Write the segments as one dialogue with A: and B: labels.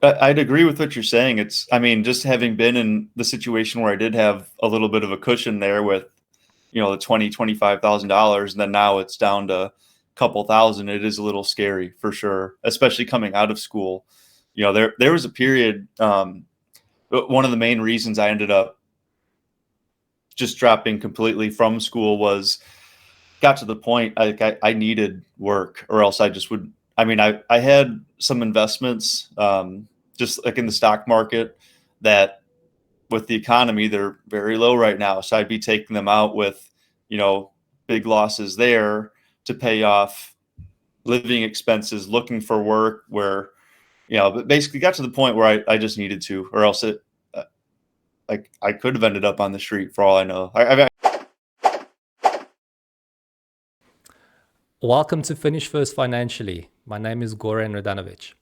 A: I'd agree with what you're saying. I mean, just having been in the situation where I did have a little bit of a cushion there with, the $25,000, and then now it's down to a couple thousand. It is a little scary for sure, especially coming out of school. There was a period. One of the main reasons I ended up just dropping completely from school was got to the point I needed work, or else I just would. I mean, I had some investments, just like in the stock market, that with the economy they're very low right now. So I'd be taking them out with, you know, big losses there to pay off living expenses, looking for work where, but basically got to the point where I just needed to, or else it like I could have ended up on the street for all I know.
B: Welcome to Finish First Financially. My name is Goran Radanovic.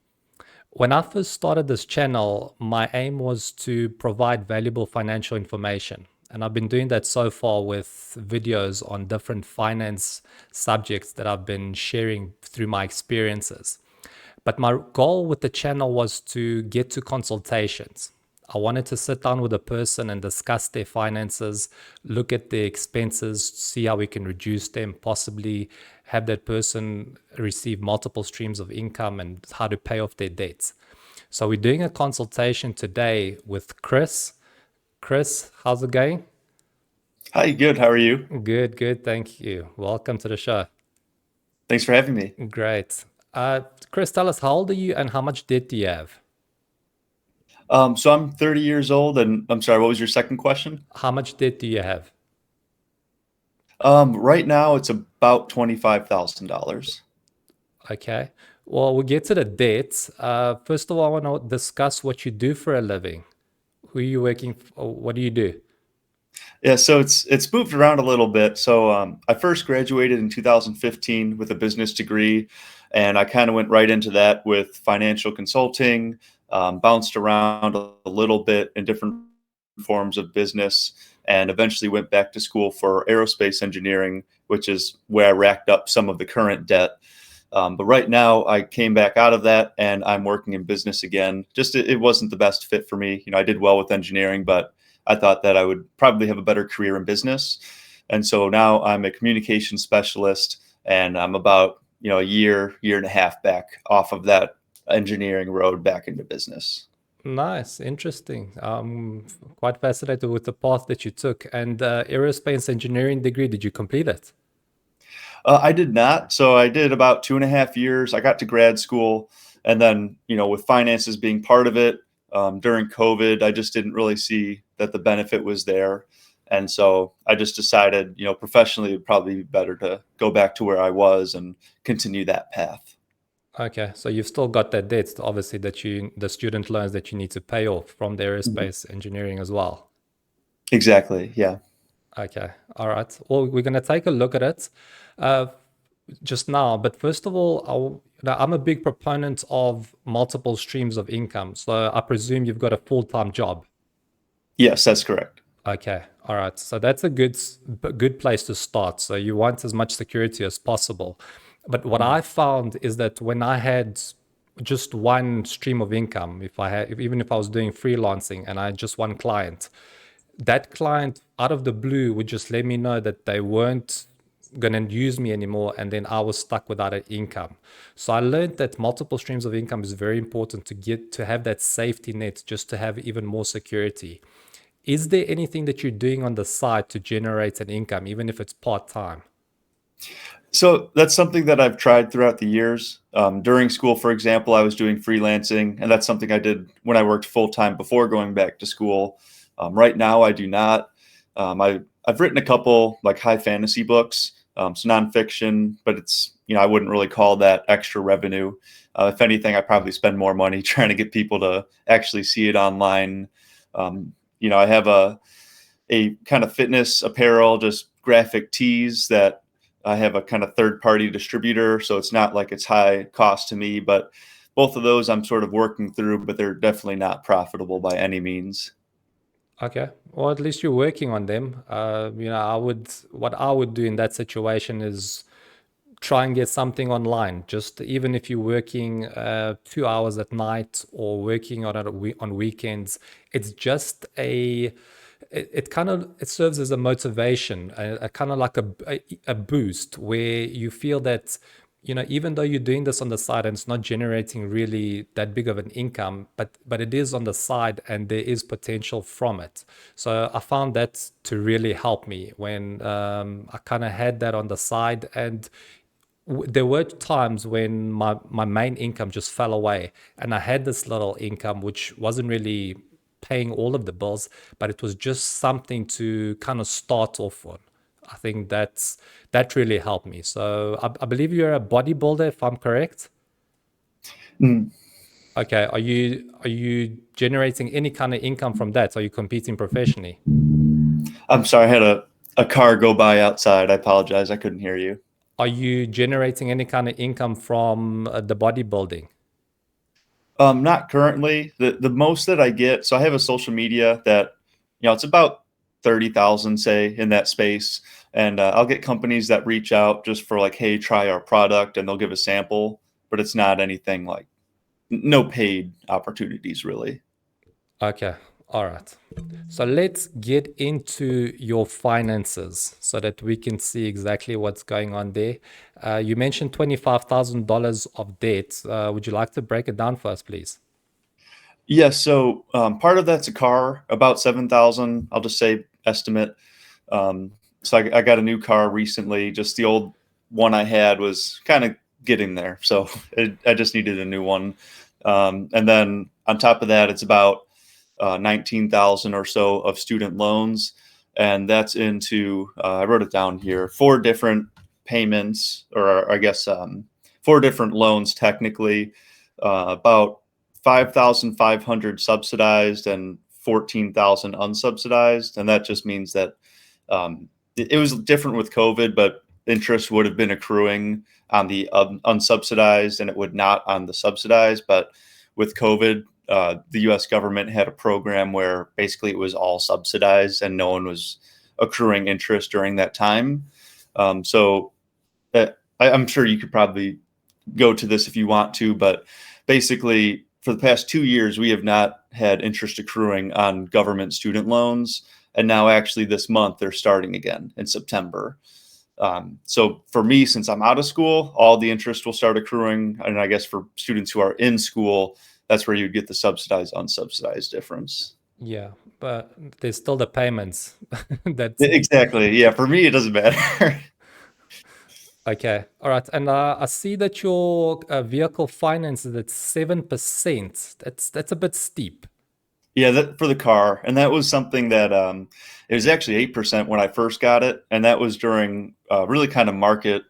B: When I first started this channel, my aim was to provide valuable financial information. And I've been doing that so far with videos on different finance subjects that I've been sharing through my experiences. But my goal with the channel was to get to consultations. I wanted to sit down with a person and discuss their finances, look at their expenses, see how we can reduce them, possibly have that person receive multiple streams of income and how to pay off their debts. So we're doing a consultation today with Chris. Chris, how's it going?
A: Hi, good. How are you?
B: Good, good. Thank you. Welcome to the show.
A: Thanks for having me.
B: Great. Chris, tell us, how old are you and how much debt do you have?
A: So I'm 30 years old, and I'm sorry, what was your second question?
B: How much debt do you have?
A: Right now it's about $25,000.
B: Okay. Well, we'll get to the debts. First of all, I want to discuss what you do for a living. Who are you working for? What do you do?
A: Yeah, so it's moved around a little bit. So I first graduated in 2015 with a business degree, and I kind of went right into that with financial consulting. Bounced around a little bit in different forms of business, and eventually went back to school for aerospace engineering, which is where I racked up some of the current debt. But right now, I came back out of that, and I'm working in business again. Just it wasn't the best fit for me. I did well with engineering, but I thought that I would probably have a better career in business. And so now I'm a communication specialist, and I'm about a year and a half back off of that engineering road back into business.
B: Nice, interesting. Quite fascinated with the path that you took. And aerospace engineering degree, did you complete it?
A: I did not. So I did about 2.5 years. I got to grad school, and then with finances being part of it, during COVID, I just didn't really see that the benefit was there, and so I just decided, professionally, it'd probably be better to go back to where I was and continue that path.
B: Okay, so you've still got that debt, obviously, the student loans that you need to pay off from the
A: Mhm.
B: aerospace engineering as well.
A: Exactly. Yeah.
B: Okay, all right. Well, we're going to take a look at it uh, just now. But first of all, I'm a big proponent of multiple streams of income. So I presume you've got a full-time job.
A: Yes, that's correct.
B: Okay, all right. So that's a good place to start. So you want as much security as possible. But what
A: Mhm.
B: I found is that when I had just one stream of income, even if I was doing freelancing and I had just one client, that client out of the blue would just let me know that they weren't going to use me anymore, and then I was stuck without an income. So I learned that multiple streams of income is very important to have that safety net, just to have even more security. Is there anything that you're doing on the side to generate an income, even if it's part-time?
A: So that's something that I've tried throughout the years. During school, for example, I was doing freelancing, and that's something I did when I worked full time before going back to school. Right now, I do not. I've written a couple like high fantasy books, so nonfiction, but I wouldn't really call that extra revenue. If anything, I probably spend more money trying to get people to actually see it online. I have a kind of fitness apparel, just graphic tees that I have a kind of third party distributor. So it's not like it's high cost to me, but both of those I'm sort of working through, but they're definitely not profitable by any means.
B: Okay. Well, at least you're working on them. What I would do in that situation is try and get something online. Just even if you're working 2 hours at night or working on weekends, it's just it kind of it serves as a motivation, a kind of like a boost where you feel that even though you're doing this on the side and it's not generating really that big of an income, but it is on the side and there is potential from it. So I found that to really help me when I kind of had that on the side. And there were times when my main income just fell away, and I had this little income which wasn't really paying all of the bills, but it was just something to kind of start off on. I think that really helped me. So I believe you're a bodybuilder, if I'm correct.
A: Mm.
B: Okay, are you generating any kind of income from that? Are you competing professionally?
A: I'm sorry, I had a car go by outside. I apologize. I couldn't hear you.
B: Are you generating any kind of income from the bodybuilding?
A: Not currently. The most that I get, so I have a social media that, it's about 30,000, say, in that space. And I'll get companies that reach out just for like, hey, try our product, and they'll give a sample, but it's not anything like no paid opportunities really.
B: Okay, all right. So let's get into your finances so that we can see exactly what's going on there. You mentioned $25,000 of debt. Would you like to break it down for us, please?
A: Yes, so part of that's a car, about 7,000, I'll just say estimate. So I got a new car recently. Just the old one I had was kind of getting there, so I just needed a new one. And then on top of that, it's about 19,000 or so of student loans, and that's into I wrote it down here, four different payments, or I guess four different loans technically, about 5,500 subsidized and 14,000 unsubsidized, and that just means that it was different with COVID, but interest would have been accruing on the unsubsidized and it would not on the subsidized. But with COVID, the U.S. government had a program where basically it was all subsidized and no one was accruing interest during that time. So I'm sure you could probably go to this if you want to, but basically for the past 2 years, we have not had interest accruing on government student loans. And now actually this month, they're starting again in September. So for me, since I'm out of school, all the interest will start accruing. And I guess for students who are in school, that's where you'd get the subsidized, unsubsidized difference.
B: Yeah, but there's still the payments. That's
A: Exactly. Yeah. For me, it doesn't matter.
B: okay. All right. And I see that your vehicle finance is at 7%. That's a bit steep.
A: Yeah, that for the car, and that was something that it was actually 8% when I first got it, and that was during really kind of market.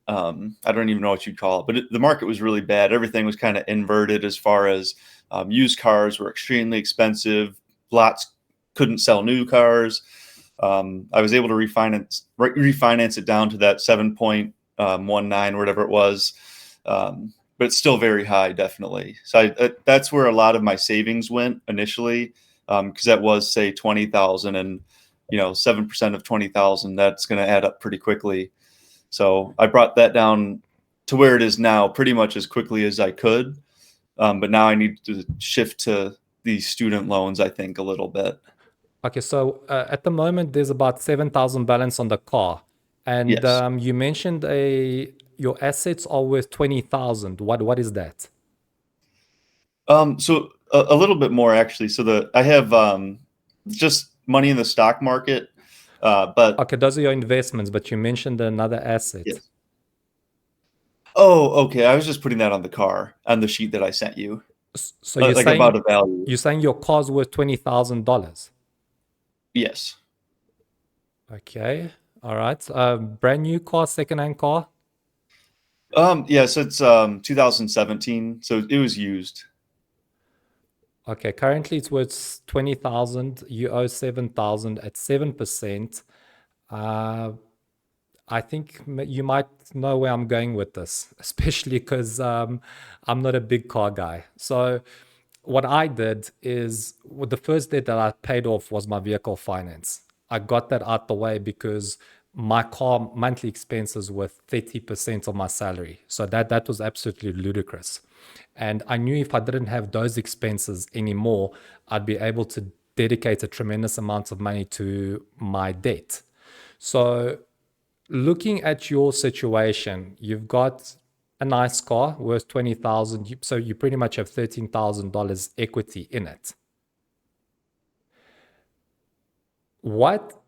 A: I don't even know what you'd call it, but the market was really bad. Everything was kind of inverted as far as used cars were extremely expensive. Lots couldn't sell new cars. I was able to refinance it down to that 7.19, whatever it was. But it's still very high, definitely. So that's where a lot of my savings went initially, because that was say 20,000, and 7% of 20,000, that's going to add up pretty quickly. So I brought that down to where it is now, pretty much as quickly as I could. But now I need to shift to these student loans, I think, a little bit.
B: Okay, so at the moment there's about 7,000 balance on the car, and
A: Yes.
B: you mentioned a your assets are worth 20,000. What is that?
A: So a little bit more actually. So I have just money in the stock market, but
B: Okay, those are your investments, but you mentioned another asset.
A: yes. Oh, okay. I was just putting that on the car on the sheet that I sent you,
B: So you're
A: like about
B: saying
A: a value.
B: your car's worth $20,000.
A: Yes.
B: Okay, all right. Brand new car, second-hand car.
A: Yeah. So it's 2017. So it was used.
B: Okay, currently it's worth 20,000. You owe 7,000 at 7%. Uh, I think you might know where I'm going with this, especially because I'm not a big car guy. So what I did is the first debt that I paid off was my vehicle finance. I got that out the way because my car monthly expenses were 30% of my salary. So that was absolutely ludicrous. And I knew if I didn't have those expenses anymore, I'd be able to dedicate a tremendous amount of money to my debt. So looking at your situation, you've got a nice car worth 20,000, so you pretty much have $13,000 equity in it. What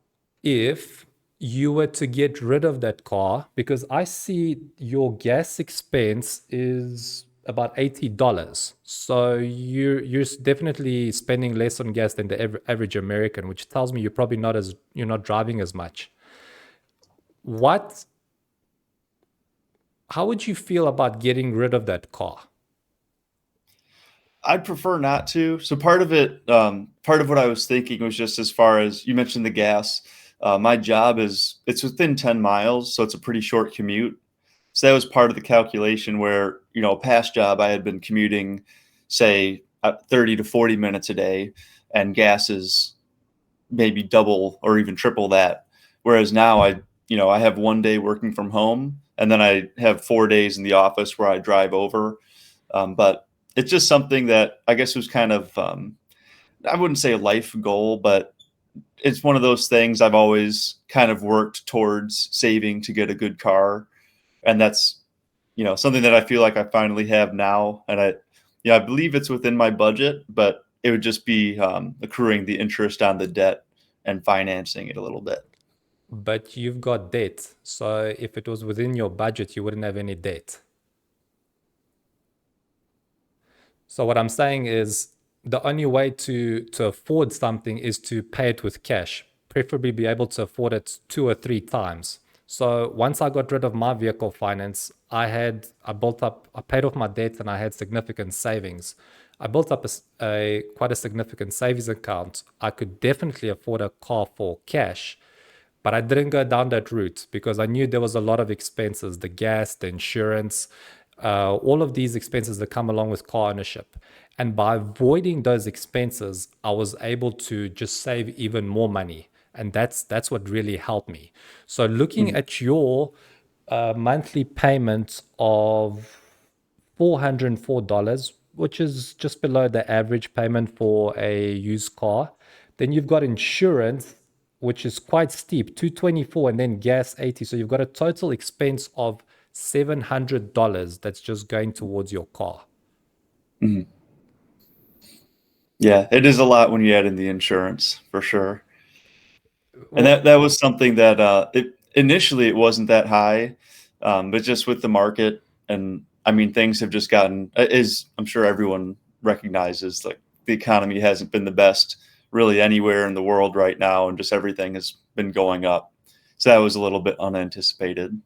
B: if you were to get rid of that car? Because I see your gas expense is about $80. So you're definitely spending less on gas than the average American, which tells me you're not driving as much. What How would you feel about getting rid of that car?
A: I'd prefer not to. So part of it, part of what I was thinking was just as far as you mentioned the gas. My job it's within 10 miles, so it's a pretty short commute. So that was part of the calculation where, a past job I had been commuting, say, 30 to 40 minutes a day, and gas is maybe double or even triple that. Whereas now I have one day working from home, and then I have 4 days in the office where I drive over. But it's just something that I guess was kind of, I wouldn't say a life goal, but it's one of those things I've always kind of worked towards saving to get a good car. And that's, something that I feel like I finally have now. And I believe it's within my budget, but it would just be accruing the interest on the debt and financing it a little bit.
B: But you've got debt. So if it was within your budget, you wouldn't have any debt. So what I'm saying is the only way to afford something is to pay it with cash, preferably be able to afford it 2 or 3 times. So once I got rid of my vehicle finance, I paid off my debt and I had significant savings. I built up a quite a significant savings account. I could definitely afford a car for cash, but I didn't go down that route because I knew there was a lot of expenses, the gas, the insurance, all of these expenses that come along with car ownership. And by avoiding those expenses, I was able to just save even more money. And that's what really helped me. So looking
A: Mhm.
B: at your monthly payment of $404, which is just below the average payment for a used car. Then you've got insurance, which is quite steep, 224, and then gas 80. So you've got a total expense of $700 that's just going towards your car.
A: Mhm. Yeah, it is a lot when you add in the insurance for sure. And
B: Well,
A: that was something that initially it wasn't that high, but just with the market, and I mean things have just gotten, as I'm sure everyone recognizes, like the economy hasn't been the best really anywhere in the world right now, and just everything has been going up. So that was a little bit unanticipated.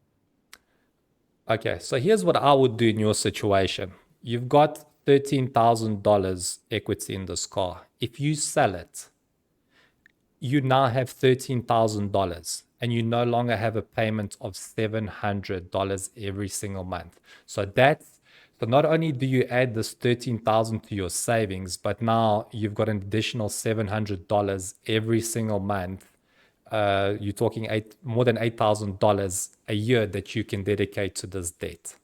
B: okay, so here's what I would do in your situation. You've got $13,000 equity in this car. If you sell it, you now have $13,000 and you no longer have a payment of $700 every single month. So not only do you add this 13,000 to your savings, but now you've got an additional $700 every single month. You're talking more than $8,000 a year that you can dedicate to this debt.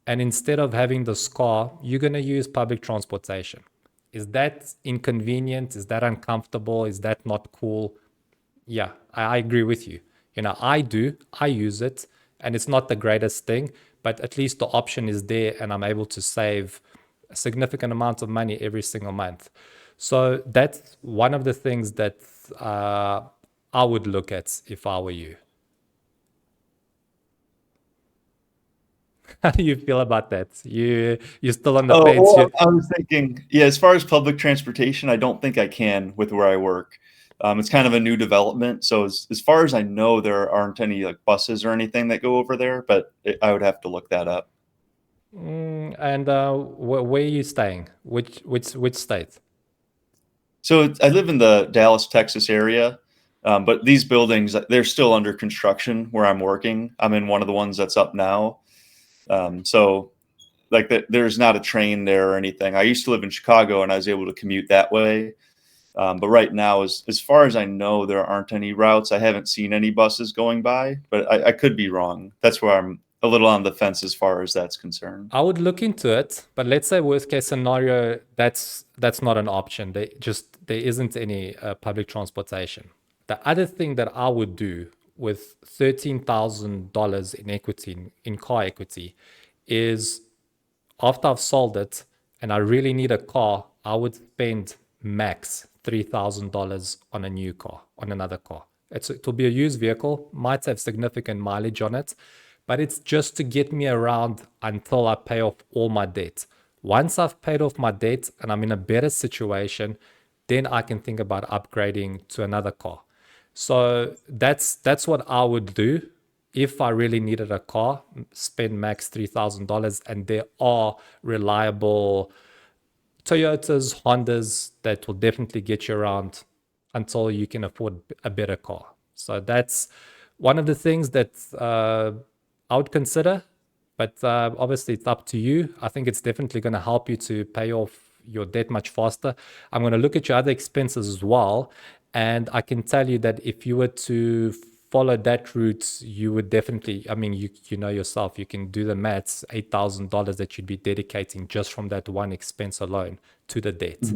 B: And instead of having this car, you're going to use public transportation. Is that inconvenient? Is that uncomfortable? Is that not cool? Yeah, I agree with you. I use it, and it's not the greatest thing, but at least the option is there, and I'm able to save a significant amount of money every single month. So that's one of the things that uh, I would look at if I were you. How do you feel about that? You're still on the
A: Oh,
B: fence.
A: well, I was thinking, yeah, as far as public transportation, I don't think I can with where I work. It's kind of a new development. So as far as I know, there aren't any like buses or anything that go over there, but I would have to look that up.
B: And where are you staying? Which state?
A: So I live in the Dallas, Texas area, but these buildings, they're still under construction where I'm working. I'm in one of the ones that's up now. So like there's not a train there or anything. I used to live in Chicago and I was able to commute that way. But right now, as far as I know, there aren't any routes. I haven't seen any buses going by, but I could be wrong. That's where I'm a little on the fence as far as that's concerned.
B: I would look into it, but let's say worst case scenario, that's not an option. There isn't any public transportation. The other thing that I would do with $13,000 in equity in car equity is after I've sold it and I really need a car, I would spend max $3,000 on a new car, on another car. It'll be a used vehicle, might have significant mileage on it, but it's just to get me around until I pay off all my debt. Once I've paid off my debt and I'm in a better situation, then I can think about upgrading to another car. So that's what I would do if I really needed a car, spend max $3,000, and there are reliable Toyotas, Hondas that will definitely get you around until you can afford a better car. So that's one of the things that I would consider, but obviously it's up to you. I think it's definitely going to help you to pay off your debt much faster. I'm going to look at your other expenses as well, and I can tell you that if you were to follow that route, you would definitely, I mean, you know yourself, you can do the maths, $8,000 that you'd be dedicating just from that one expense alone to the debt.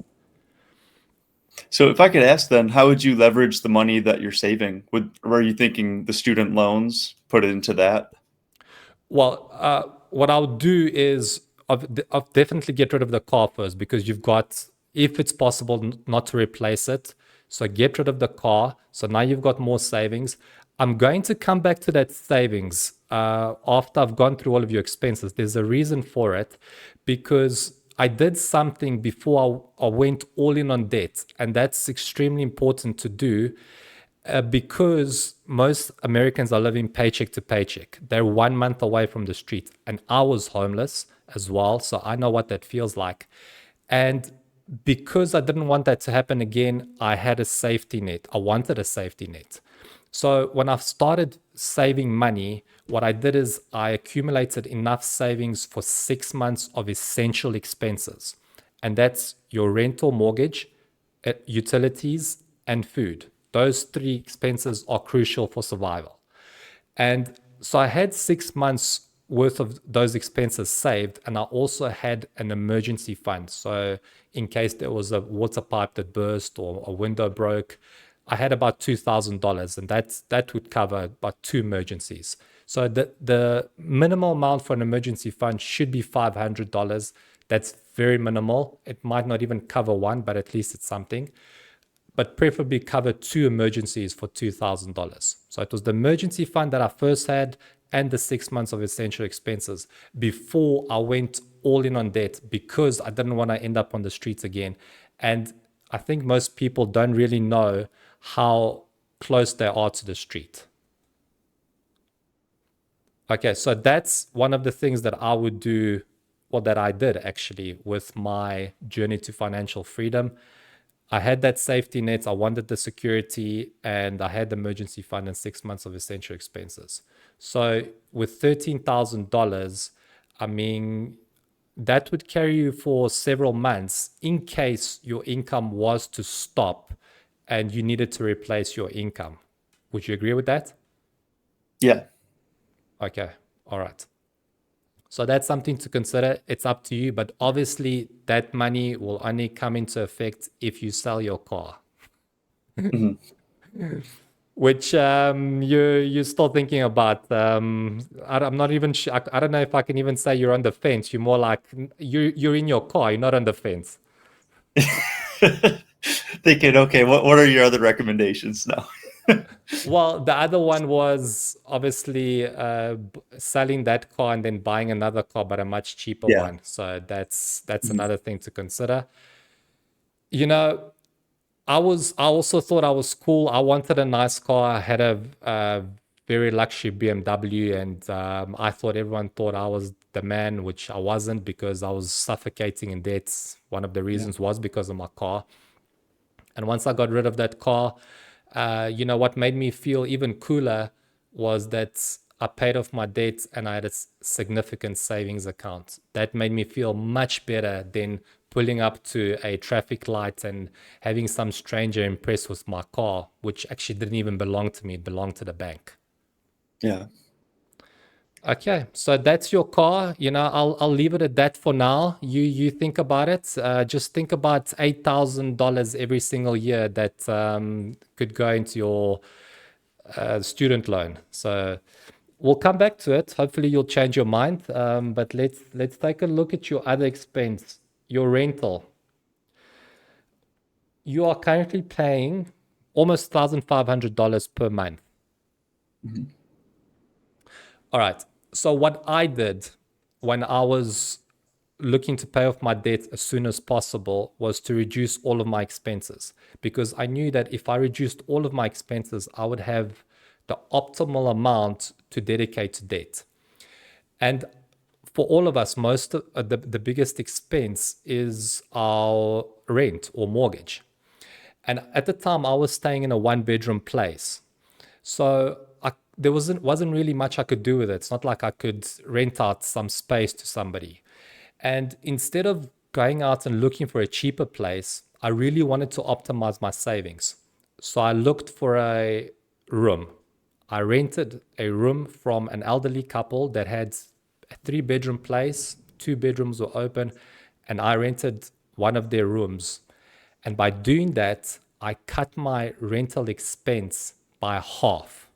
A: So if I could ask then, how would you leverage the money that you're saving? Were you thinking the student loans, put it into that?
B: Well, what I'll do is I'll definitely get rid of the car first because you've got, if it's possible, not to replace it. So get rid of the car. So now you've got more savings. I'm going to come back to that savings after I've gone through all of your expenses. There's a reason for it because I did something before I went all in on debt, and that's extremely important to do because most Americans are living paycheck to paycheck. They're 1 month away from the street, and I was homeless as well, so I know what that feels like. And because I didn't want that to happen again, I had a safety net. I wanted a safety net. So when I started saving money, what I did is I accumulated enough savings for 6 months of essential expenses. And that's your rental mortgage, utilities, and food. Those three expenses are crucial for survival. And so I had 6 months worth of those expenses saved, and I also had an emergency fund. So in case there was a water pipe that burst or a window broke, I had about $2,000, and that would cover about two emergencies. So the minimal amount for an emergency fund should be $500. That's very minimal. It might not even cover one, but at least it's something. But preferably cover two emergencies for $2,000. So it was the emergency fund that I first had and the 6 months of essential expenses before I went all in on debt because I didn't want to end up on the streets again. And I think most people don't really know how close they are to the street. Okay, so that's one of the things that I would do, or that I did actually, with my journey to financial freedom. I had that safety net, I wanted the security, and I had the emergency fund and 6 months of essential expenses. So with $13,000, I mean, that would carry you for several months in case your income was to stop and you needed to replace your income. Would you agree with that?
A: Yeah.
B: Okay, all right. So that's something to consider. It's up to you, but obviously that money will only come into effect if you sell your car,
A: Mhm.
B: which you're still thinking about. I'm not even sure. I don't know if I can even say you're on the fence. You're more like you're in your car. You're not on the fence.
A: Thinking, okay, what are your other recommendations now?
B: Well, the other one was obviously selling that car and then buying another car, but a much cheaper
A: Yeah.
B: one. So that's
A: Mhm.
B: another thing to consider. You know, I also thought I was cool. I wanted a nice car. I had a very luxury BMW, and I thought everyone thought I was the man, which I wasn't because I was suffocating in debt. One of the
A: Yeah.
B: reasons was because of my car. And once I got rid of that car, what made me feel even cooler was that I paid off my debt and I had a significant savings account. That made me feel much better than pulling up to a traffic light and having some stranger impressed with my car, which actually didn't even belong to me, it belonged to the bank.
A: Yeah.
B: Okay, so that's your car. I'll leave it at that for now. You think about it. Just think about $8,000 every single year that could go into your student loan. So we'll come back to it. Hopefully, you'll change your mind. But let's take a look at your other expense, your rental. You are currently paying almost $1,500 per month.
A: Mhm.
B: All right. So what I did when I was looking to pay off my debt as soon as possible was to reduce all of my expenses, because I knew that if I reduced all of my expenses, I would have the optimal amount to dedicate to debt. And for all of us, most of the biggest expense is our rent or mortgage. And at the time, I was staying in a one-bedroom place. So there wasn't really much I could do with it. It's not like I could rent out some space to somebody. And instead of going out and looking for a cheaper place, I really wanted to optimize my savings. So I looked for a room. I rented a room from an elderly couple that had a three-bedroom place, two bedrooms were open, and I rented one of their rooms. And by doing that, I cut my rental expense by half.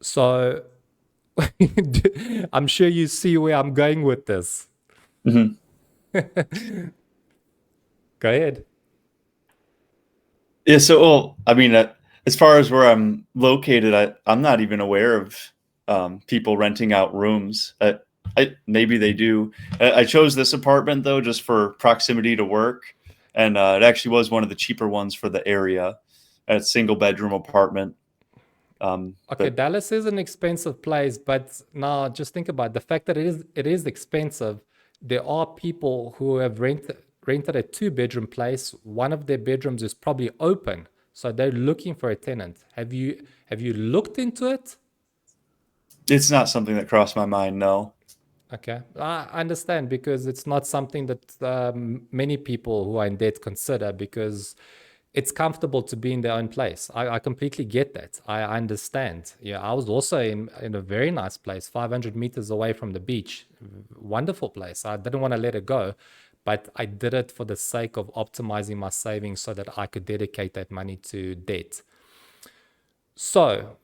B: So I'm sure you see where I'm going with this.
A: Mhm.
B: Go ahead.
A: Yeah. So, well, I mean, as far as where I'm located, I'm not even aware of people renting out rooms. Maybe they do. I chose this apartment though just for proximity to work, and it actually was one of the cheaper ones for the area. A single bedroom apartment.
B: Okay,
A: But
B: Dallas is an expensive place, but now just think about the fact that it is expensive. There are people who have rented a two-bedroom place. One of their bedrooms is probably open, so they're looking for a tenant. Have you looked into it?
A: it's not something that crossed my mind. No.
B: Okay, I understand because it's not something that many people who are in debt consider because it's comfortable to be in their own place. I completely get that. I understand. Yeah, I was also in a very nice place, 500 meters away from the beach. Wonderful place. I didn't want to let it go, but I did it for the sake of optimizing my savings so that I could dedicate that money to debt. So,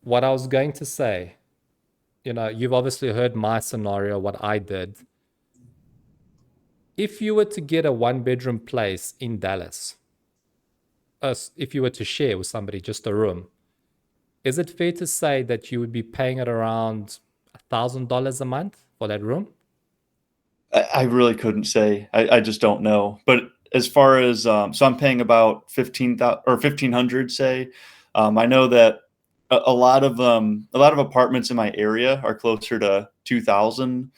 B: what I was going to say, you've obviously heard my scenario, what I did. If you were to get a one-bedroom place in Dallas, if you were to share with somebody just a room, is it fair to say that you would be paying at around $1,000 a month for that room?
A: I really couldn't say. I just don't know. But as far as so I'm paying about 15,000 or 1,500, say. I know that a lot of apartments in my area are closer to 2,000.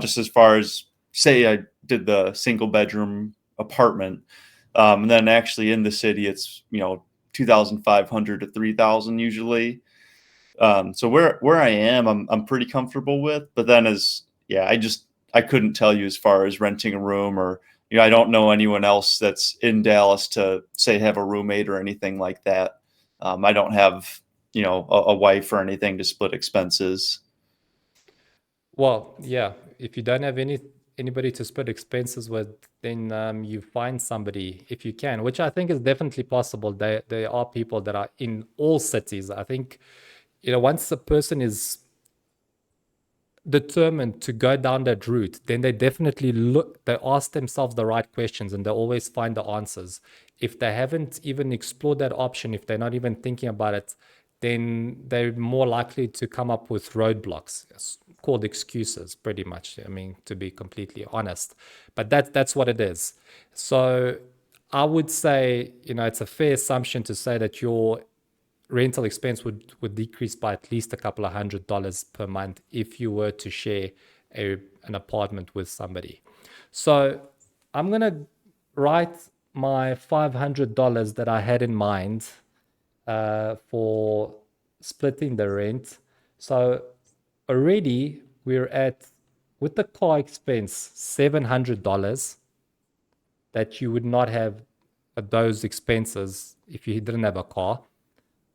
A: Just as far as say I did the single bedroom apartment, and then actually in the city it's 2,500 to 3,000 usually. So where I am, I'm pretty comfortable with. But then as yeah, I couldn't tell you as far as renting a room or I don't know anyone else that's in Dallas to say have a roommate or anything like that. I don't have a wife or anything to split expenses.
B: Well, yeah, if you don't have anybody to split expenses with, then you find somebody if you can, which I think is definitely possible. There are people that are in all cities. I think, once a person is determined to go down that route, then they definitely they ask themselves the right questions and they always find the answers. If they haven't even explored that option, if they're not even thinking about it, then they're more likely to come up with roadblocks. It's called excuses, pretty much. I mean, to be completely honest, but that's what it is. So I would say, it's a fair assumption to say that your rental expense would decrease by at least a couple of $100 per month if you were to share an apartment with somebody. So I'm going to write my $500 that I had in mind for splitting the rent. So already we're at with the car expense, $700 that you would not have those expenses if you didn't have a car.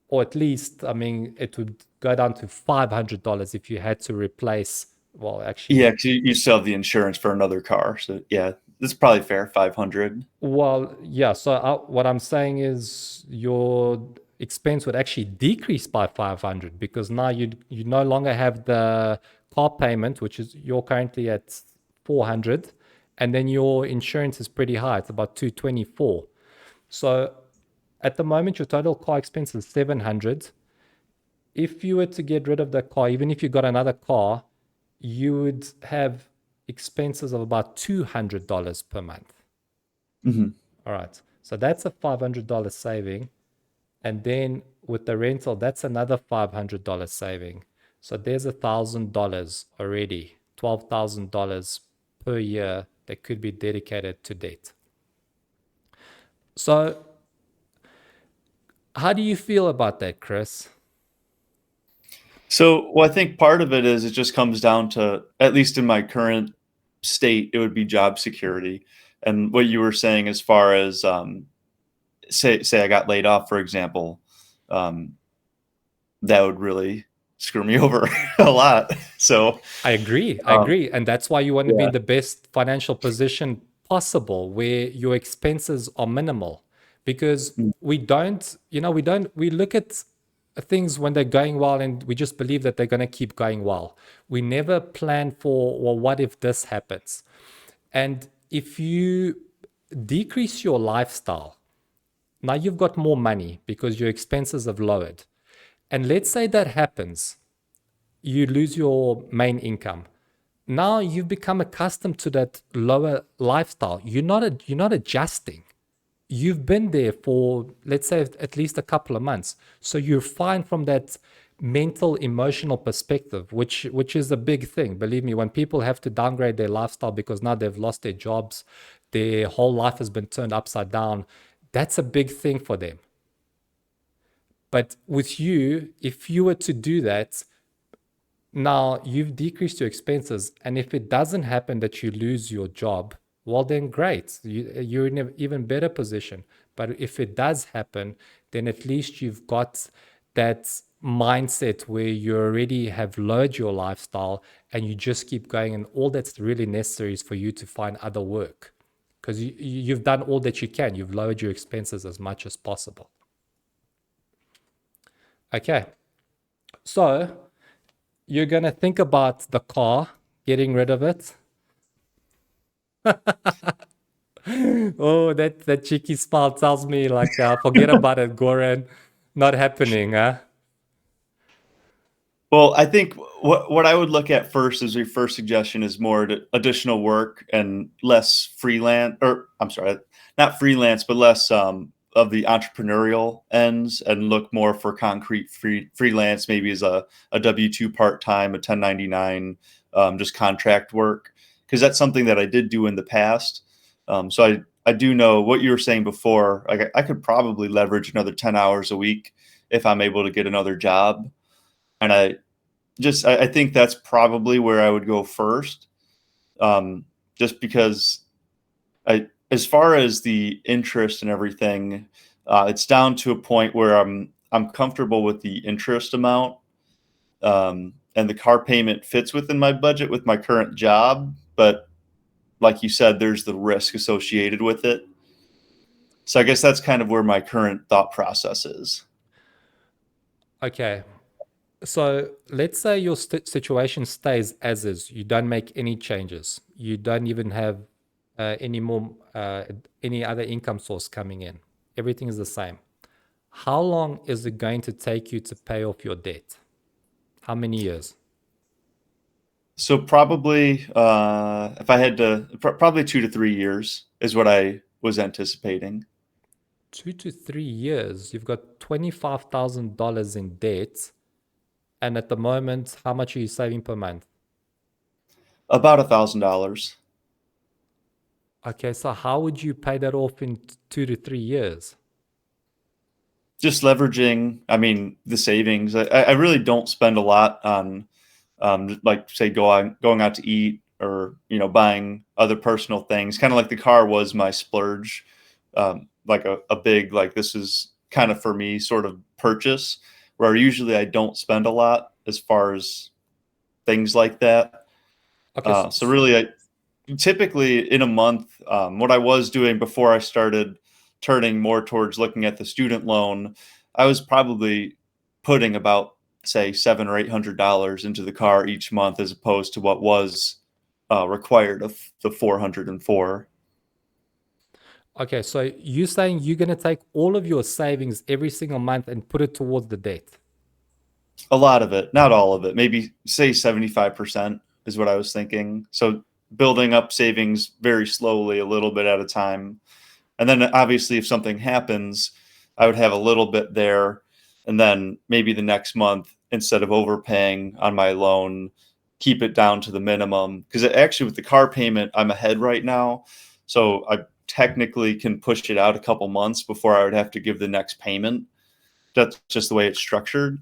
B: Or at least, I mean, it would go down to $500 if you had to replace, well,
A: Yeah,
B: actually,
A: 'cause you still have the insurance for another car. So yeah, that's probably fair. 500.
B: well, yeah. So what I'm saying is your expense would actually decrease by 500 because now you no longer have the car payment, which is you're currently at 400, and then your insurance is pretty high. It's about 224. So at the moment, your total car expense is 700. If you were to get rid of the car, even if you got another car, you would have expenses of about $200 per month.
A: Hmm.
B: All right. So that's a $500 saving. And then with the rental, that's another $500 saving. So there's $1,000 already, $12,000 per year that could be dedicated to debt. So, how do you feel about that, Chris?
A: So, well, I think part of it is it just comes down to, at least in my current state, it would be job security. And what you were saying, as far as say I got laid off, for example, um, that would really screw me over a lot. So,
B: I agree. I
A: um,
B: agree. And that's why you want to be
A: yeah.
B: in the best financial position possible where your expenses are minimal. Because we don't, we look at things when they're going well and we just believe that they're going to keep going well. We never plan for, well, what if this happens? And if you decrease your lifestyle, now you've got more money because your expenses have lowered. And let's say that happens, you lose your main income. Now you've become accustomed to that lower lifestyle. You're not adjusting. You've been there for, let's say, at least a couple of months. So you're fine from that mental emotional perspective, which is a big thing. Believe me, when people have to downgrade their lifestyle because now they've lost their jobs, their whole life has been turned upside down, that's a big thing for them. But with you, if you were to do that, now you've decreased your expenses, and if it doesn't happen that you lose your job, well, then great. You're in an even better position. But if it does happen, then at least you've got that mindset where you already have lowered your lifestyle and you just keep going. And all that's really necessary is for you to find other work because you've done all that you can. You've lowered your expenses as much as possible. Okay. So you're going to think about the car, getting rid of it. Oh, that cheeky smile tells me like, forget about it, Goran. Not happening, huh?
A: Well, I think what I would look at first as your first suggestion is more additional work and less freelance, or I'm sorry, not freelance, but less of the entrepreneurial ends, and look more for concrete freelance, maybe as a W-2 part time, a 1099, just contract work, because that's something that I did do in the past. So I do know what you were saying before. Like I could probably leverage another 10 hours a week if I'm able to get another job. And I think that's probably where I would go first, just because as far as the interest and everything, it's down to a point where I'm comfortable with the interest amount, and the car payment fits within my budget with my current job. But like you said, there's the risk associated with it. So I guess that's kind of where my current thought process is.
B: Okay. So let's say your situation stays as is. You don't make any changes. You don't even have any more any other income source coming in. Everything is the same. How long is it going to take you to pay off your debt? How many years?
A: So probably, if I had to, probably 2 to 3 years is what I was anticipating.
B: 2 to 3 years. You've got $25,000 in debt. And at the moment, how much are you saving per month?
A: About $1,000.
B: Okay, so how would you pay that off in 2 to 3 years?
A: Just leveraging, I mean, the savings. I really don't spend a lot on, like say going out to eat or buying other personal things. Kind of like the car was my splurge, like a big, like, this is kind of for me sort of purchase, where usually I don't spend a lot as far as things like that.
B: Okay,
A: So really, I typically in a month, what I was doing before I started turning more towards looking at the student loan, I was probably putting about, say, $700 or $800 into the car each month, as opposed to what was required of the 404.
B: okay, so you saying you're gonna take all of your savings every single month and put it towards the debt?
A: A lot of it, not all of it, maybe say 75% is what I was thinking. So building up savings very slowly, a little bit at a time. And then obviously, if something happens, I would have a little bit there. And then maybe the next month, instead of overpaying on my loan, keep it down to the minimum. Because actually, with the car payment, I'm ahead right now. So I technically can push it out a couple months before I would have to give the next payment. That's just the way it's structured.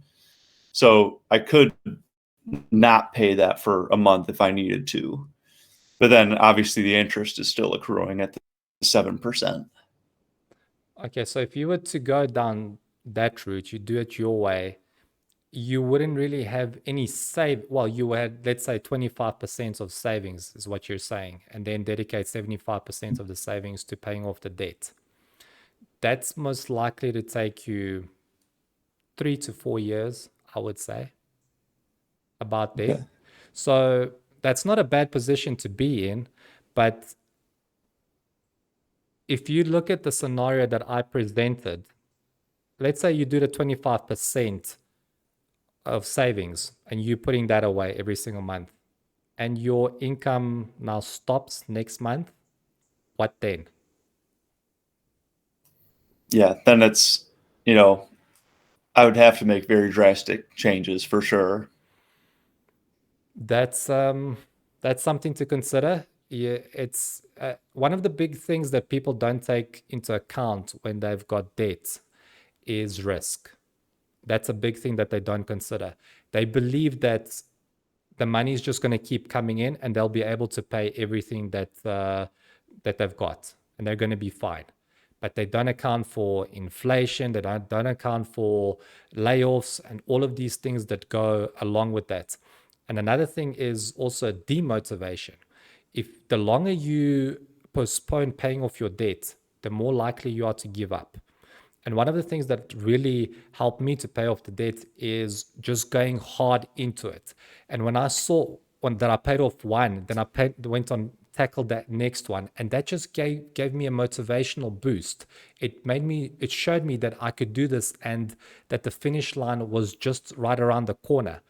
A: So I could not pay that for a month if I needed to. But then obviously the interest is still accruing at the 7%.
B: Okay, so if you were to go down that route, you do it your way, you wouldn't really have any save. Well, you had, let's say, 25% of savings is what you're saying, and then dedicate 75% of the savings to paying off the debt. That's most likely to take you 3 to 4 years, I would say, about there.
A: Okay.
B: So that's not a bad position to be in. But if you look at the scenario that I presented, let's say you do the 25% of savings and you putting that away every single month, and your income now stops next month, what then?
A: Yeah, then you know, I would have to make very drastic changes for sure.
B: That's something to consider. Yeah, it's one of the big things that people don't take into account when they've got debt is risk. That's a big thing that they don't consider. They believe that the money is just going to keep coming in and they'll be able to pay everything that they've got, and they're going to be fine. But they don't account for inflation, they don't account for layoffs and all of these things that go along with that. And another thing is also demotivation. If the longer you postpone paying off your debt, the more likely you are to give up. And one of the things that really helped me to pay off the debt is just going hard into it. And when I saw that I paid off one, then went on tackled that next one, and that just gave me a motivational boost. It showed me that I could do this and that the finish line was just right around the corner.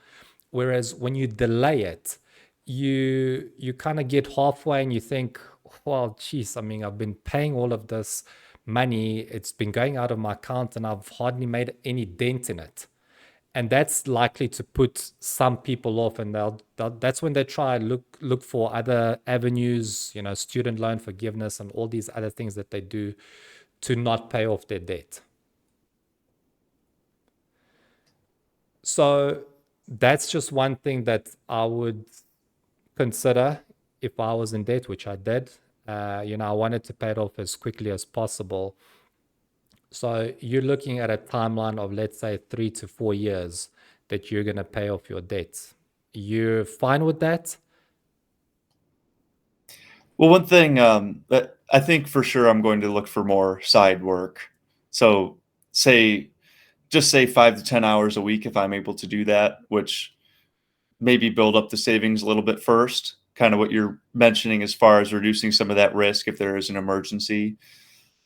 B: Whereas when you delay it, you kind of get halfway and you think, well, geez, I mean, I've been paying all of this money, it's been going out of my account, and I've hardly made any dent in it. And that's likely to put some people off, and that's when they try look for other avenues, student loan forgiveness and all these other things that they do to not pay off their debt. So that's just one thing that I would consider if I was in debt, which I did. I wanted to pay it off as quickly as possible. So you're looking at a timeline of, let's say, 3 to 4 years that you're going to pay off your debts. You're fine with that?
A: Well, one thing that I think for sure I'm going to look for more side work. So say just say 5 to 10 hours a week if I'm able to do that, which maybe build up the savings a little bit first. Kind of what you're mentioning as far as reducing some of that risk if there is an emergency,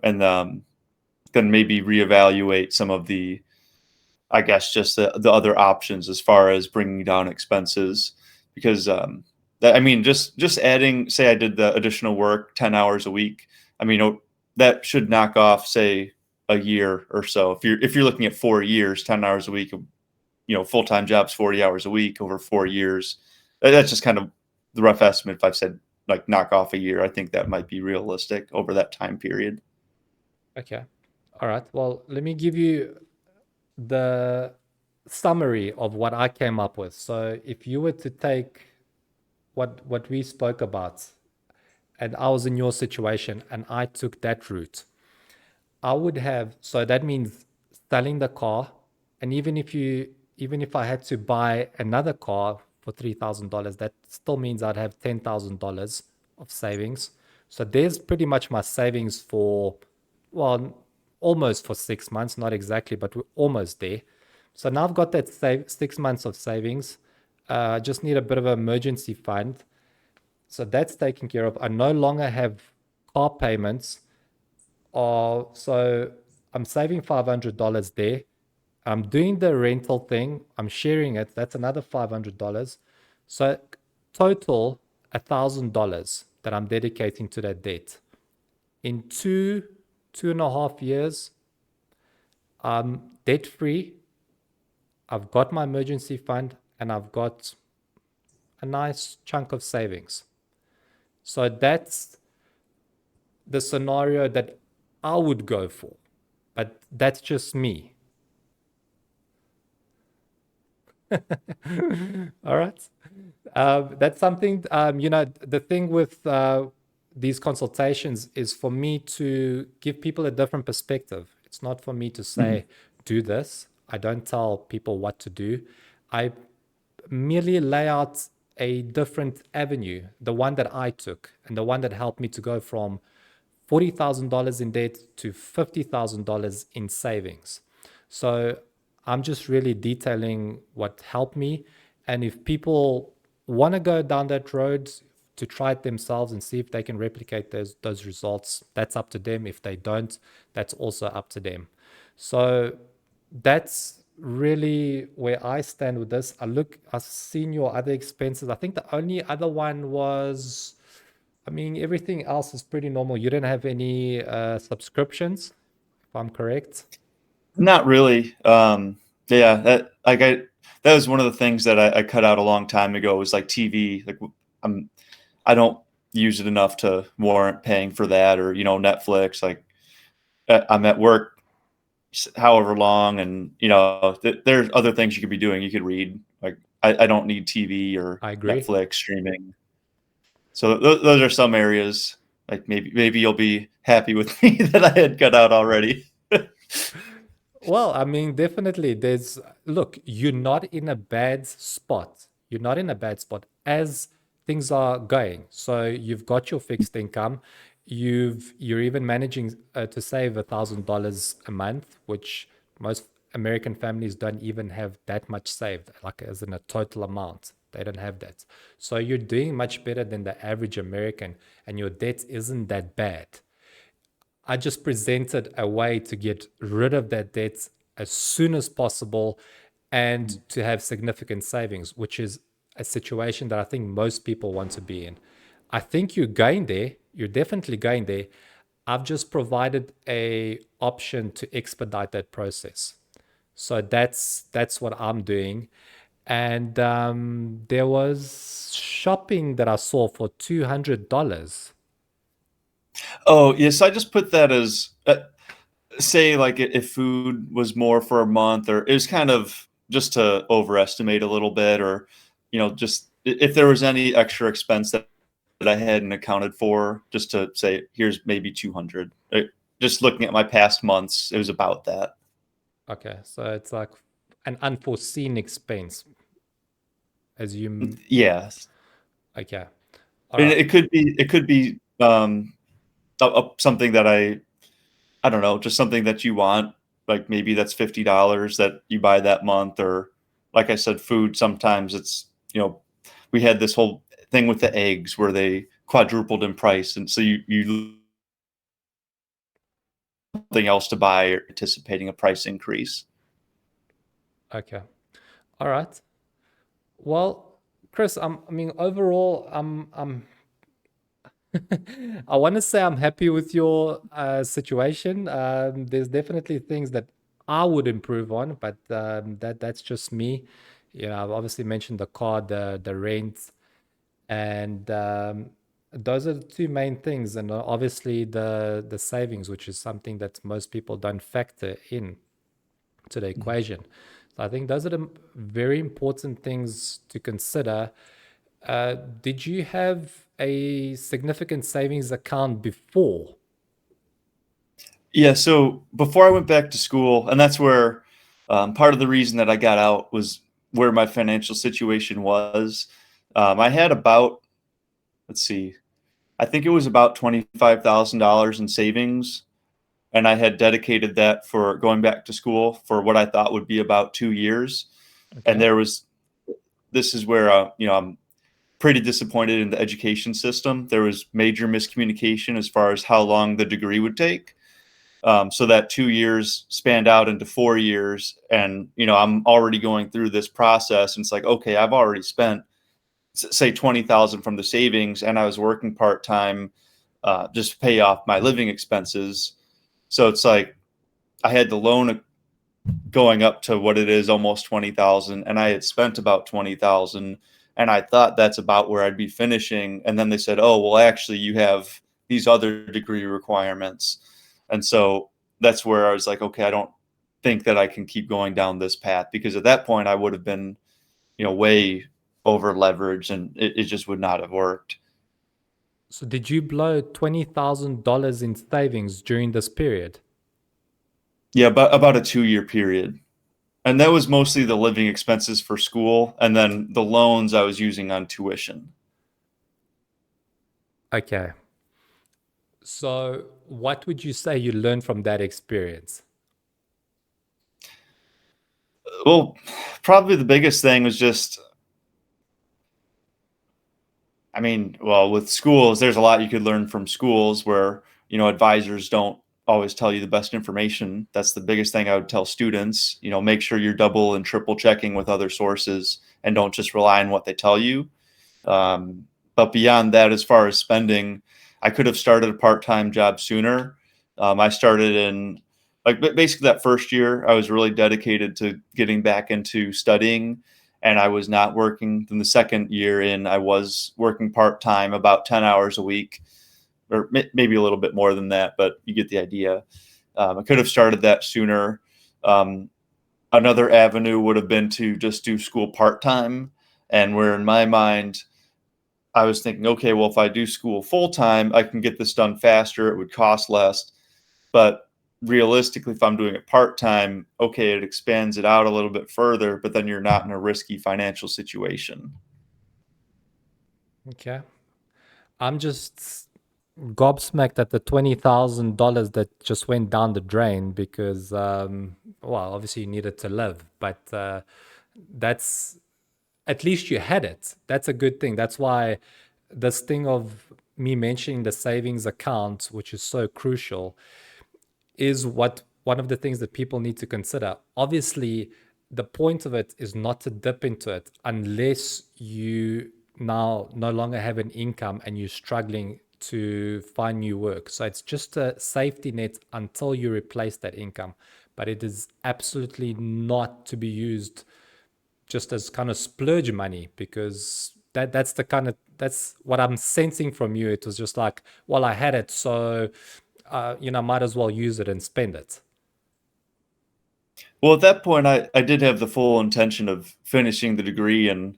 A: and then maybe reevaluate some of the, I guess, just the other options as far as bringing down expenses. Because I mean, just adding, say I did the additional work 10 hours a week. I mean, that should knock off, say, a year or so. If you're looking at 4 years, 10 hours a week, full-time jobs, 40 hours a week over 4 years. That's just kind of the rough estimate. If I've said like knock off a year, I think that might be realistic over that time period.
B: Okay. All right. Well, let me give you the summary of what I came up with. So if you were to take what we spoke about, and I was in your situation and I took that route, I would have, so that means selling the car. And even if I had to buy another car for $3,000, that still means I'd have $10,000 of savings. So there's pretty much my savings for, well, almost for 6 months, not exactly, but we're almost there. So now I've got that 6 months of savings. Just need a bit of an emergency fund. So that's taken care of. I no longer have car payments. So I'm saving $500 there. I'm doing the rental thing. I'm sharing it. That's another $500. So total $1,000 that I'm dedicating to that debt. In 2.5 years, I'm debt free. I've got my emergency fund and I've got a nice chunk of savings. So that's the scenario that I would go for. But that's just me. All right. That's something, the thing with these consultations is for me to give people a different perspective. It's not for me to say, do this. I don't tell people what to do. I merely lay out a different avenue, the one that I took and the one that helped me to go from $40,000 in debt to $50,000 in savings. So I'm just really detailing what helped me. And if people want to go down that road to try it themselves and see if they can replicate those results, that's up to them. If they don't, that's also up to them. So that's really where I stand with this. I've seen your other expenses. I think the only other one was, I mean, everything else is pretty normal. You didn't have any subscriptions, if I'm correct.
A: Not really. Yeah, that was one of the things that I cut out a long time ago was like TV. Like I'm I don't use it enough to warrant paying for that or Netflix. Like I'm at work however long, and there's other things you could be doing. You could read. Like I don't need TV or
B: I agree.
A: Netflix streaming. So those are some areas. Like maybe you'll be happy with me that I had cut out already.
B: Well, I mean, definitely look, you're not in a bad spot. You're not in a bad spot as things are going. So you've got your fixed income. You're even managing to save $1,000 a month, which most American families don't even have that much saved, like as in a total amount. They don't have that. So you're doing much better than the average American, and your debt isn't that bad. I just presented a way to get rid of that debt as soon as possible and to have significant savings, which is a situation that I think most people want to be in. I think you're going there. You're definitely going there. I've just provided a option to expedite that process. So that's what I'm doing. And there was shopping that I saw for $200.
A: Oh yes, I just put that as say like if food was more for a month, or it was kind of just to overestimate a little bit, or just if there was any extra expense that I hadn't accounted for, just to say here's maybe 200. Just looking at my past months, it was about that.
B: Okay, so it's like an unforeseen expense as you.
A: Yeah,
B: Okay, all
A: and
B: right.
A: it could be something that I don't know, just something that you want. Like maybe that's $50 that you buy that month, or like I said, food. Sometimes it's we had this whole thing with the eggs where they quadrupled in price, and so you something else to buy or anticipating a price increase.
B: Okay, all right. Well, Chris, I mean, overall, I want to say I'm happy with your situation. There's definitely things that I would improve on, but that's just me. I've obviously mentioned the car, the rent, and those are the two main things. And obviously the savings, which is something that most people don't factor in to the equation. So I think those are the very important things to consider Did you have a significant savings account before?
A: Yeah, so before I went back to school, and that's where part of the reason that I got out was where my financial situation was. I had about, let's see, I think it was about $25,000 in savings, and I had dedicated that for going back to school for what I thought would be about 2 years. And
B: Okay.
A: there was, this is where, I'm pretty disappointed in the education system. There was major miscommunication as far as how long the degree would take. So that 2 years spanned out into 4 years, and I'm already going through this process, and it's like, okay, I've already spent say 20,000 from the savings, and I was working part time just to pay off my living expenses. So it's like I had the loan going up to what it is, almost 20,000, and I had spent about 20,000, and I thought that's about where I'd be finishing. And then they said, "Oh, well, actually, you have these other degree requirements," and so that's where I was like, "Okay, I don't think that I can keep going down this path," because at that point I would have been, way over leveraged, and it just would not have worked.
B: So did you blow $20,000 in savings during this period?
A: Yeah, about a 2 year period. And that was mostly the living expenses for school, and then the loans I was using on tuition.
B: Okay. So what would you say you learned from that experience?
A: Well, probably the biggest thing was just, I mean, well, with schools, there's a lot you could learn from schools where, advisors don't always tell you the best information. That's the biggest thing I would tell students. Make sure you're double and triple checking with other sources and don't just rely on what they tell you. Um, but beyond that, as far as spending, I could have started a part-time job sooner. I started in like basically that first year, I was really dedicated to getting back into studying, and I was not working. Then the second year in, I was working part-time, about 10 hours a week, or maybe a little bit more than that, but you get the idea. I could have started that sooner. Um, Another avenue would have been to just do school part-time, and where in my mind, I was thinking, okay, well, if I do school full time, I can get this done faster. It would cost less. But realistically, if I'm doing it part time, okay, it expands it out a little bit further, but then you're not in a risky financial situation.
B: Okay. I'm just gobsmacked at the $20,000 that just went down the drain because, well, obviously you needed to live, but that's at least you had it. That's a good thing. That's why this thing of me mentioning the savings account, which is so crucial, is what one of the things that people need to consider. Obviously, the point of it is not to dip into it unless you now no longer have an income and you're struggling to find new work. So it's just a safety net until you replace that income. But it is absolutely not to be used just as kind of splurge money because that's what I'm sensing from you. It was just like, well, I had it, so might as well use it and spend it.
A: Well, at that point, I did have the full intention of finishing the degree, and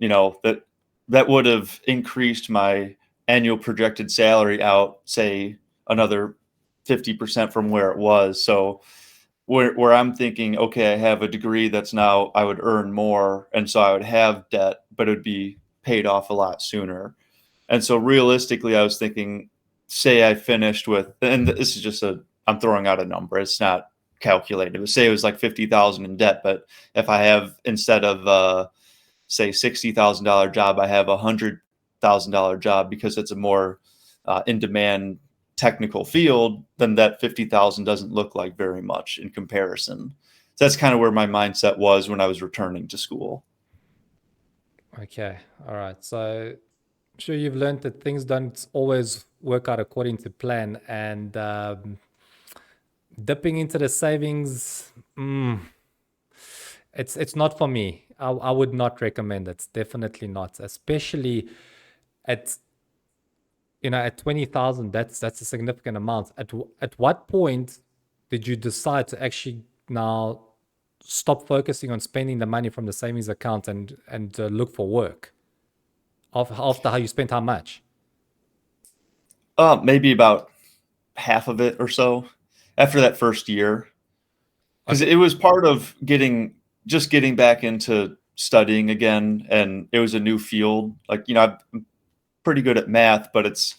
A: that would have increased my annual projected salary out, say, another 50% from where it was. So where I'm thinking, okay, I have a degree that's now I would earn more, and so I would have debt, but it would be paid off a lot sooner. And so realistically, I was thinking, say I finished with, and this is just I'm throwing out a number. It's not calculated. But say it was like 50,000 in debt, but if I have, instead of say $60,000 job, I have $100,000 job because it's a more in demand technical field, then that 50,000 doesn't look like very much in comparison. So that's kind of where my mindset was when I was returning to school.
B: Okay, all right. So I'm sure you've learned that things don't always work out according to plan, and dipping into the savings, it's not for me. I would not recommend it. Definitely not, especially at at 20,000. That's a significant amount. At what point did you decide to actually now stop focusing on spending the money from the savings account and look for work? After how you spent how much?
A: Maybe about half of it or so after that first year, because
B: Okay.
A: it was part of getting back into studying again, and it was a new field. Like, I'm pretty good at math, but it's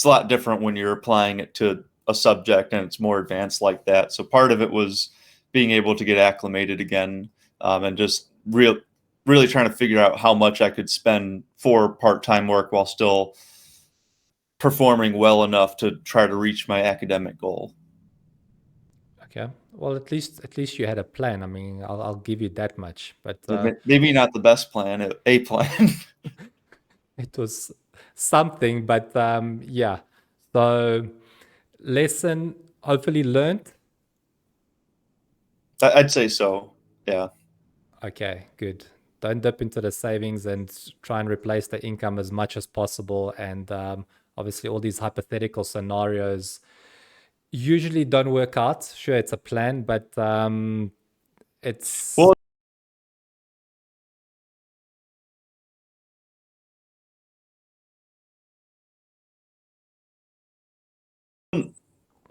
A: a lot different when you're applying it to a subject and it's more advanced like that. So part of it was being able to get acclimated again, and just really trying to figure out how much I could spend for part-time work while still performing well enough to try to reach my academic goal.
B: Okay. Well, at least you had a plan. I mean, I'll give you that much. But
A: Maybe not the best plan, a plan.
B: it was something. But yeah. So lesson hopefully learned.
A: I'd say so. Yeah.
B: Okay, good. Don't dip into the savings and try and replace the income as much as possible. And obviously, all these hypothetical scenarios usually don't work out. Sure, it's a plan, but it's
A: Well,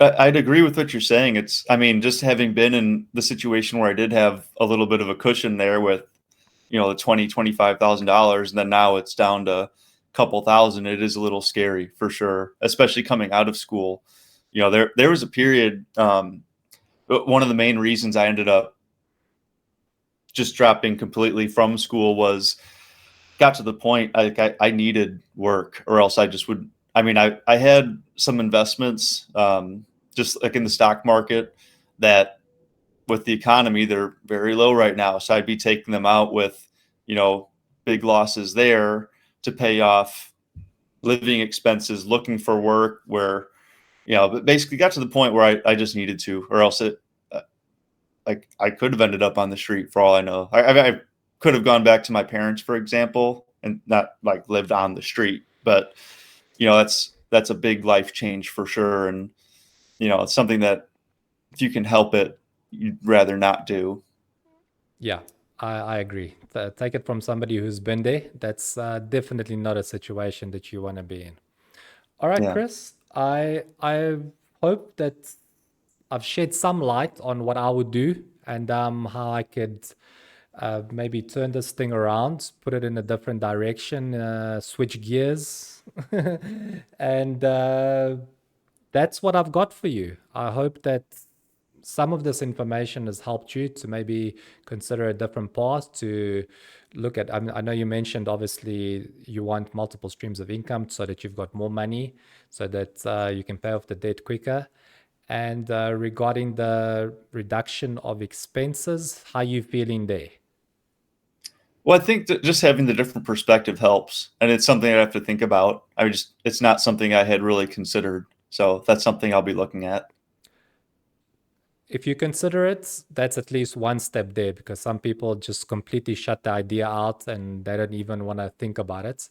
A: I'd agree with what you're saying. I mean, just having been in the situation where I did have a little bit of a cushion there with, the $25,000, and then now it's down to a couple thousand. It is a little scary for sure, especially coming out of school. There was a period. One of the main reasons I ended up just dropping completely from school was got to the point I needed work, or else I just would. I mean, I had some investments, just like in the stock market, that with the economy they're very low right now. So I'd be taking them out with, you know, big losses there to pay off living expenses, looking for work where, but basically got to the point where I just needed to, or else like I could have ended up on the street for all I know. I could have gone back to my parents, for example, and not like lived on the street. But that's a big life change for sure, and it's something that if you can help it, you'd rather not do.
B: yeah, I agree. Take it from somebody who's been there. That's definitely not a situation that you want to be in. All right,
A: Yeah.
B: Chris. I hope that I've shed some light on what I would do and how I could maybe turn this thing around, put it in a different direction, switch gears, and that's what I've got for you. I hope that some of this information has helped you to maybe consider a different path to look at. I mean, I know you mentioned obviously you want multiple streams of income so that you've got more money, so that you can pay off the debt quicker. And regarding the reduction of expenses, how you feeling there?
A: Well, I think that just having the different perspective helps, and it's something I have to think about. It's not something I had really considered, so that's something I'll be looking at.
B: If you consider it, that's at least one step there because some people just completely shut the idea out and they don't even want to think about it.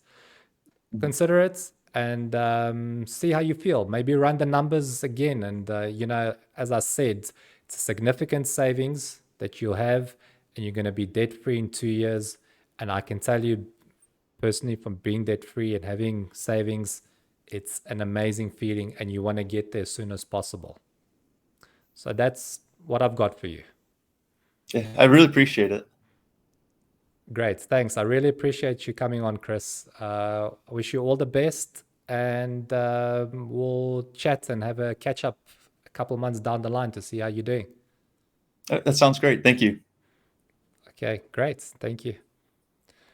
B: Consider it and see how you feel. Maybe run the numbers again. And, as I said, it's a significant savings that you'll have and you're going to be debt free in 2 years. And I can tell you personally, from being debt free and having savings, it's an amazing feeling and you want to get there as soon as possible. So that's what I've got for you.
A: Yeah, I really appreciate it.
B: Great. Thanks. I really appreciate you coming on, Chris. I wish you all the best and we'll chat and have a catch up a couple months down the line to see how you're doing.
A: That sounds great. Thank you.
B: Okay, great. Thank you.